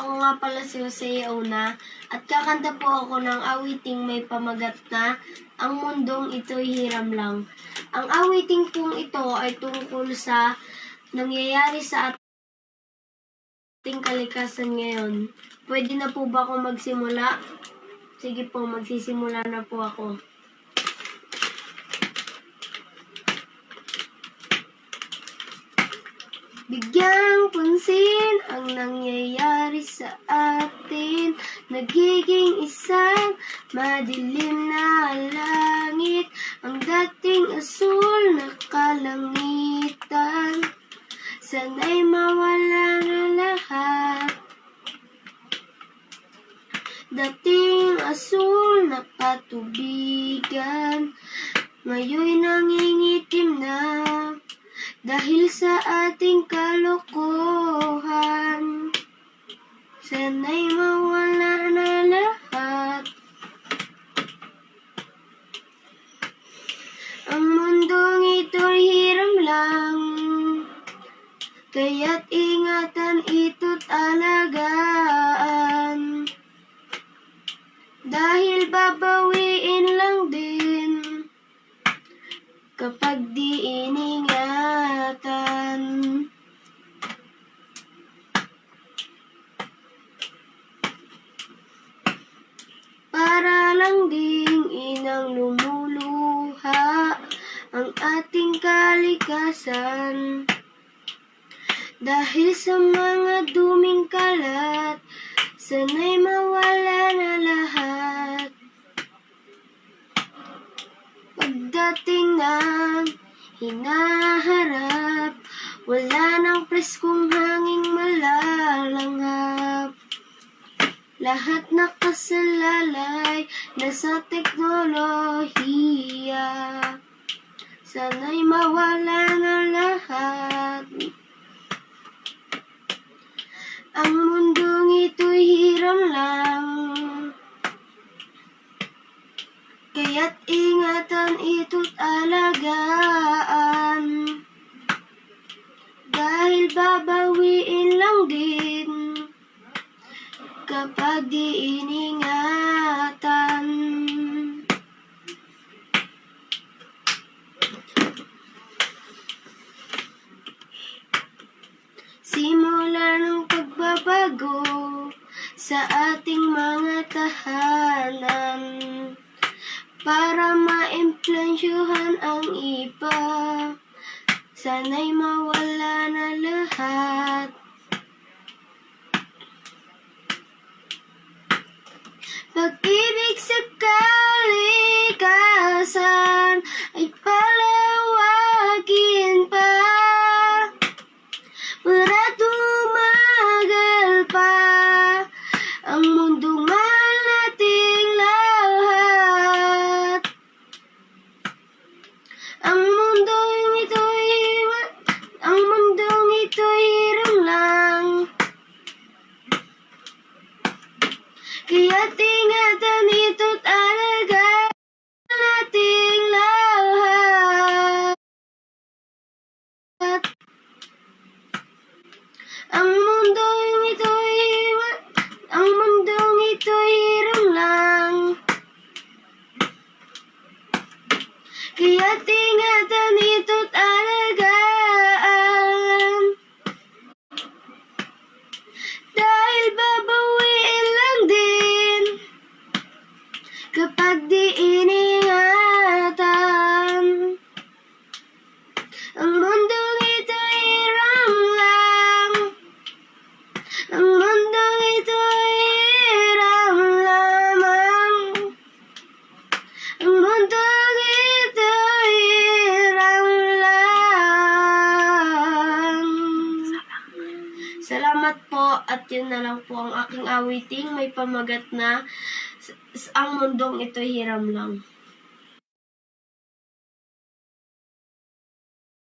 Ako nga pala si Jose Auna at kakanta po ako ng awiting may pamagat na Ang Mundong Ito'y Hiram Lang. Ang awiting pong ito ay tungkol sa nangyayari sa ating kalikasan ngayon. Pwede na po ba ako magsimula? Sige po, magsisimula na po ako. Bigyang pansin ang nangyayari sa atin. Nagiging isang madilim na langit. Ang dating asul na kalangitan, sana'y mawala na lahat. Dating asul na patubigan, ngayon'y nangingitim na dahil sa ating kalokohan. Sana'y mawala na lahat. Ang mundong ito'y hiram lang, kaya't ingatan ito't alagaan. Dahil babawiin lang din kapag di iningatan. Para lang ding inang lumuluha ang ating kalikasan. Dahil sa mga duming kalat, sana'y mawala na lahat. Pagdating ng hinaharap, wala nang preskong hanging malalanghap. Lahat nakasalalay na sa teknolohiya. Sana'y mawala na lahat. Ang mundong ito'y hiram lang, kaya't ingatan ito't alagaan. Dahil babawiin lang din kapag di iningatan. Simula ng pagbabago sa ating mga tahanan, para maimpluensyuhan ang iba, sana'y mawala na lahat. Pag-ibig sa kalikasan ay palawagin pa, para tumagal pa ang mundong mahal nating lahat. Ang mundong ito'y hiram lang, kaya't ingatan ito't alagaan nating lahat. Ang mundong ito'y hiram lang, kaya't ingatan ito't alagaan. Dahil babawiin lang din kapag di iningatan. Ang mundong ito'y hiram lang, ang mundong ito'y hiram lamang, ang mundong ito'y hiram lang. Salamat po, at yun na lang po ang aking awiting may pamagat na Ang Mundong Ito'y Hiram Lang.